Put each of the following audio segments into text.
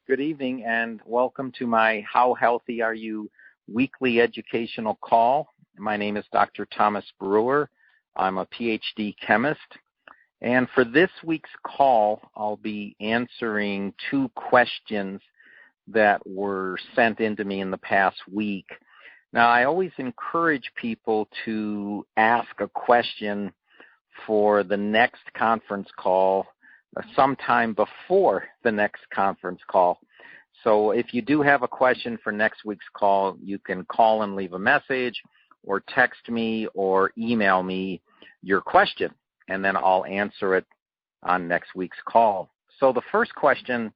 Good evening and welcome to my How Healthy Are You weekly educational call. My name is Dr. Thomas Brewer. I'm a PhD chemist. And for this week's call, I'll be answering two questions that were sent in to me in the past week. Now, I always encourage people to ask a question for the next conference call sometime before the next conference call. So if you do have a question for next week's call, you can call and leave a message or text me or email me your question, and then I'll answer it on next week's call. So the first question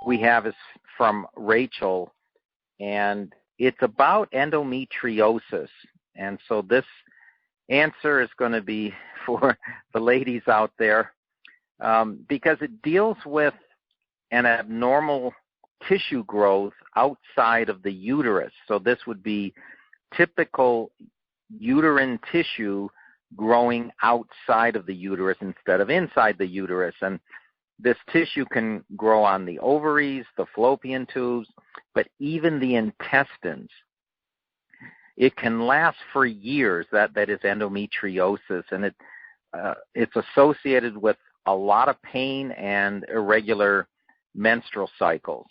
we have is from Rachel, and it's about endometriosis. And so this answer is going to be for the ladies out there, because it deals with an abnormal tissue growth outside of the uterus. So this would be typical uterine tissue growing outside of the uterus instead of inside the uterus. And this tissue can grow on the ovaries, the fallopian tubes, but even the intestines. It can last for years. That is endometriosis, and it's associated with a lot of pain and irregular menstrual cycles.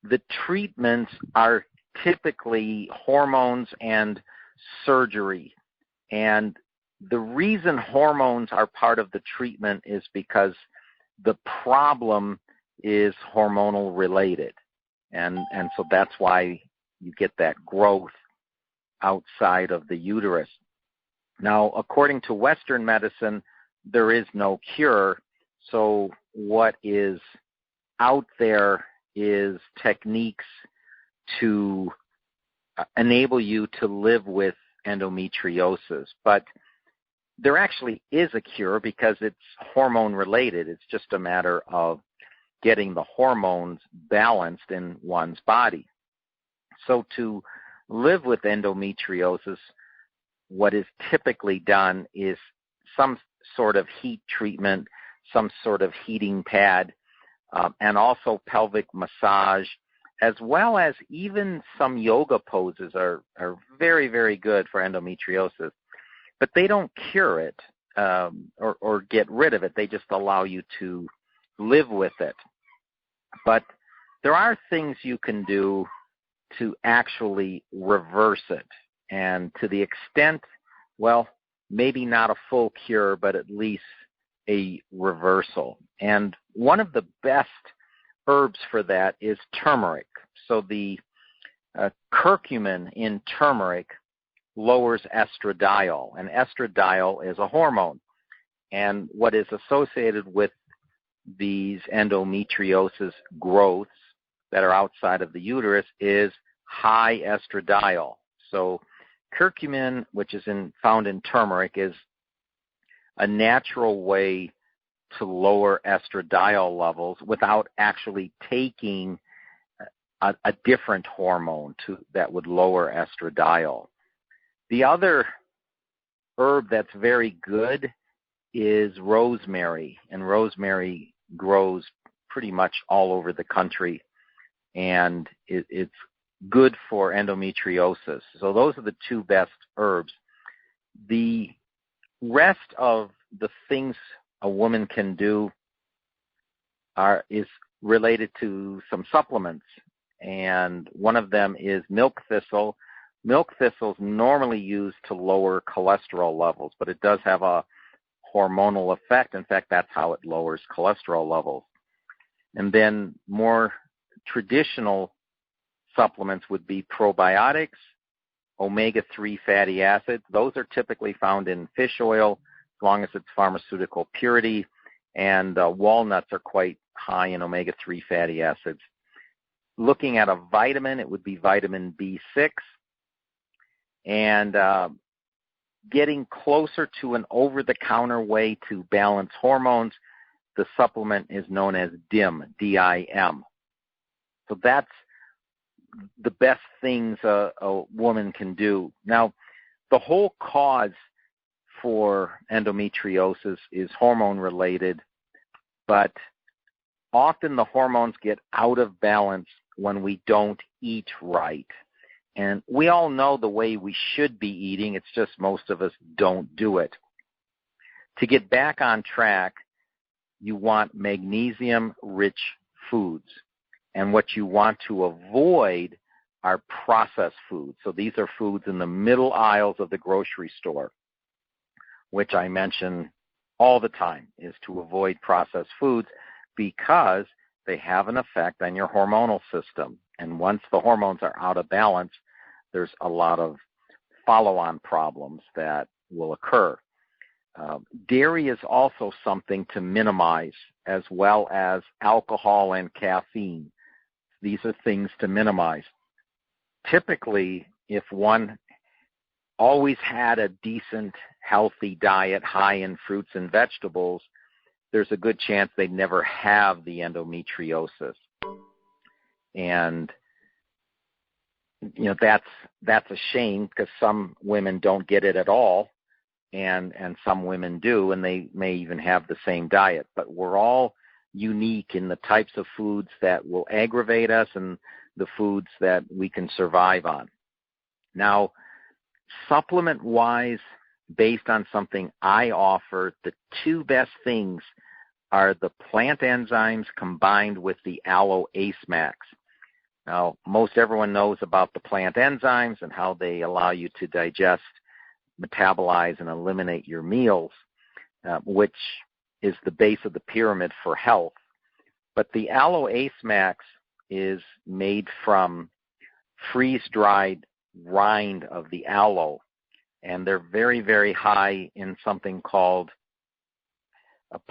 The treatments are typically hormones and surgery. And the reason hormones are part of the treatment is because the problem is hormonal related. And so that's why you get that growth outside of the uterus. Now, according to Western medicine, there is no cure. So what is out there is techniques to enable you to live with endometriosis. But there actually is a cure because it's hormone related. It's just a matter of getting the hormones balanced in one's body. So to live with endometriosis, what is typically done is some sort of heat treatment, some sort of heating pad, and also pelvic massage, as well as even some yoga poses are very, very good for endometriosis. But they don't cure it or get rid of it. They just allow you to live with it. But there are things you can do to actually reverse it. And to the extent, well, maybe not a full cure, but at least a reversal. And one of the best herbs for that is turmeric. So the curcumin in turmeric lowers estradiol, and estradiol is a hormone. And what is associated with these endometriosis growths that are outside of the uterus is high estradiol. So curcumin, which is found in turmeric, is a natural way to lower estradiol levels without actually taking a different hormone that would lower estradiol. The other herb that's very good is rosemary, and rosemary grows pretty much all over the country, and it's good for endometriosis. So those are the two best herbs. The rest of the things a woman can do is related to some supplements, and one of them is milk thistle. Milk thistle is normally used to lower cholesterol levels, but it does have a hormonal effect. In fact, that's how it lowers cholesterol levels. And then more traditional supplements would be probiotics, omega-3 fatty acids. Those are typically found in fish oil, as long as it's pharmaceutical purity, and walnuts are quite high in omega-3 fatty acids. Looking at a vitamin, it would be vitamin B6, and getting closer to an over-the-counter way to balance hormones, the supplement is known as DIM, D-I-M. So that's the best things a woman can do. Now, the whole cause for endometriosis is hormone related, but often the hormones get out of balance when we don't eat right. And we all know the way we should be eating. It's just most of us don't do it. To get back on track, you want magnesium-rich foods. And what you want to avoid are processed foods. So these are foods in the middle aisles of the grocery store, which I mention all the time, is to avoid processed foods because they have an effect on your hormonal system. And once the hormones are out of balance, there's a lot of follow-on problems that will occur. Dairy is also something to minimize, as well as alcohol and caffeine. These are things to minimize. Typically, if one always had a decent, healthy diet high in fruits and vegetables, there's a good chance they'd never have the endometriosis. And that's a shame, because some women don't get it at all, and some women do, and they may even have the same diet. But we're all unique in the types of foods that will aggravate us and the foods that we can survive on. Now, supplement-wise, based on something I offer, the two best things are the plant enzymes combined with the aloe ACE Max. Now, most everyone knows about the plant enzymes and how they allow you to digest, metabolize, and eliminate your meals, which is the base of the pyramid for health. But the aloe ACE Max is made from freeze-dried rind of the aloe, and they're very, very high in something called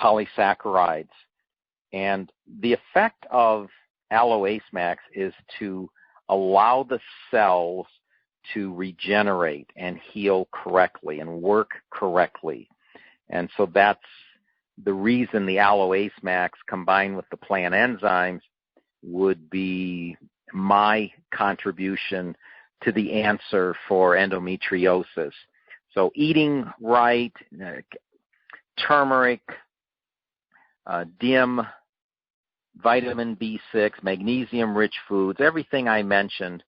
polysaccharides. And the effect of aloe ACE Max is to allow the cells to regenerate and heal correctly and work correctly. And so that's the reason the aloe ACE Max combined with the plant enzymes would be my contribution to the answer for endometriosis. So eating right, turmeric, DIM, vitamin B6, magnesium-rich foods, everything I mentioned,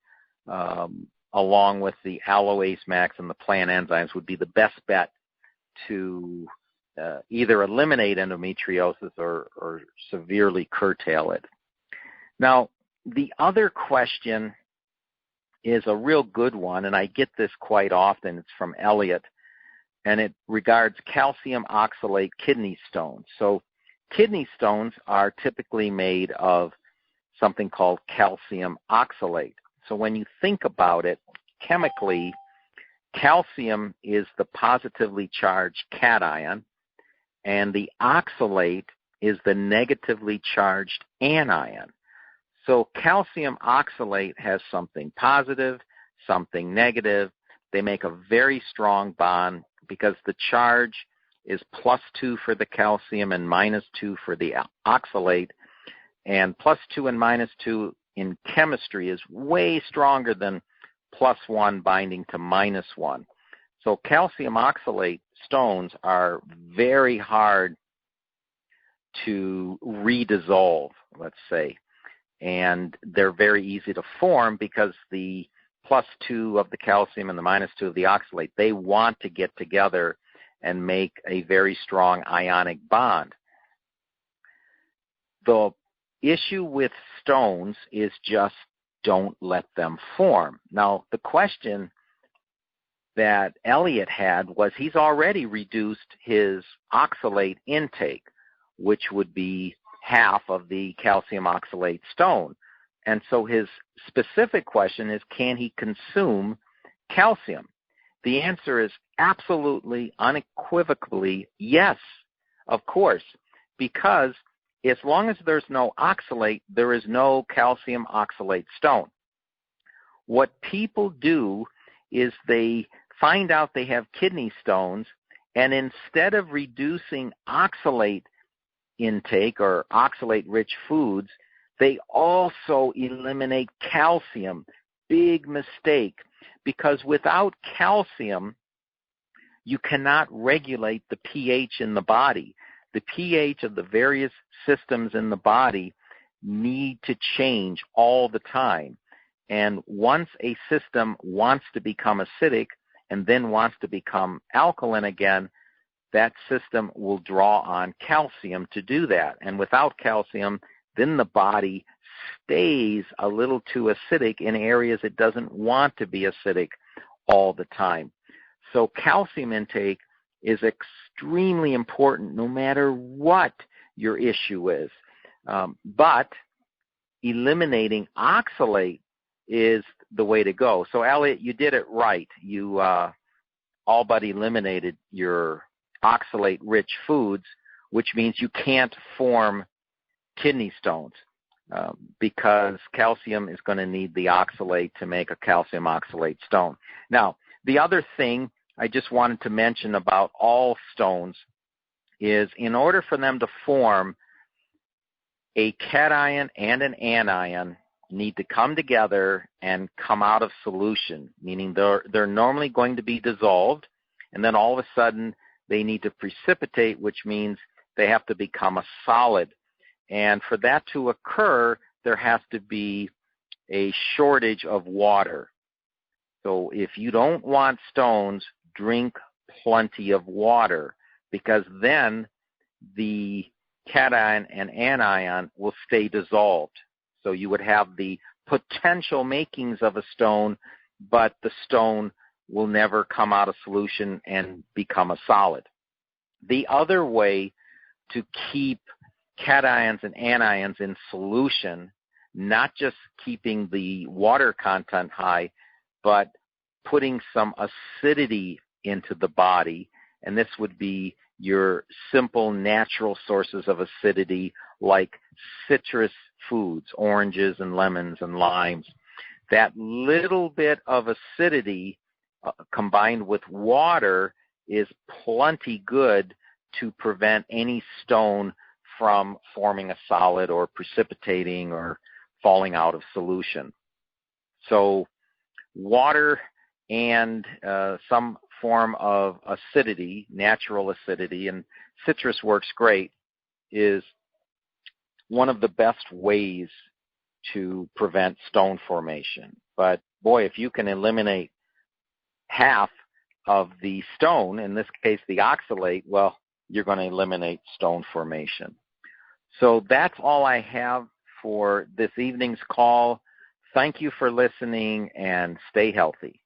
along with the aloe ACE Max and the plant enzymes, would be the best bet to either eliminate endometriosis or severely curtail it. Now, the other question is a real good one, and I get this quite often. It's from Elliot, and it regards calcium oxalate kidney stones. So kidney stones are typically made of something called calcium oxalate. So when you think about it chemically, calcium is the positively charged cation, and the oxalate is the negatively charged anion. So calcium oxalate has something positive, something negative. They make a very strong bond because the charge is +2 for the calcium and -2 for the oxalate. And +2 and -2 in chemistry is way stronger than +1 binding to -1. So calcium oxalate stones are very hard to redissolve, let's say. And they're very easy to form because the +2 of the calcium and the -2 of the oxalate, they want to get together and make a very strong ionic bond. The issue with stones is just don't let them form. Now, the question that Elliot had was he's already reduced his oxalate intake, which would be half of the calcium oxalate stone. And so his specific question is, can he consume calcium? The answer is absolutely, unequivocally, yes, of course, because as long as there's no oxalate, there is no calcium oxalate stone. What people do is they find out they have kidney stones, and instead of reducing oxalate intake or oxalate-rich foods, they also eliminate calcium. Big mistake, because without calcium, you cannot regulate the pH in the body. the pH of the various systems in the body need to change all the time. And once a system wants to become acidic and then wants to become alkaline again, that system will draw on calcium to do that. And without calcium, then the body stays a little too acidic in areas it doesn't want to be acidic all the time. So calcium intake is extremely important no matter what your issue is. But eliminating oxalate is the way to go. So, Elliot, you did it right. You all but eliminated your oxalate-rich foods, which means you can't form kidney stones because calcium is going to need the oxalate to make a calcium oxalate stone. Now, the other thing I just wanted to mention about all stones is in order for them to form, a cation and an anion need to come together and come out of solution, meaning they're normally going to be dissolved, and then all of a sudden they need to precipitate, which means they have to become a solid. And for that to occur, there has to be a shortage of water. So if you don't want stones, drink plenty of water, because then the cation and anion will stay dissolved. So you would have the potential makings of a stone, but the stone will never come out of solution and become a solid. The other way to keep cations and anions in solution, not just keeping the water content high, but putting some acidity into the body, and this would be your simple natural sources of acidity like citrus foods, oranges and lemons and limes. That little bit of acidity combined with water is plenty good to prevent any stone from forming a solid or precipitating or falling out of solution. So water and some form of acidity, natural acidity, and citrus works great, is one of the best ways to prevent stone formation. But boy, if you can eliminate half of the stone, in this case the oxalate, well, you're going to eliminate stone formation. So that's all I have for this evening's call. Thank you for listening, and stay healthy.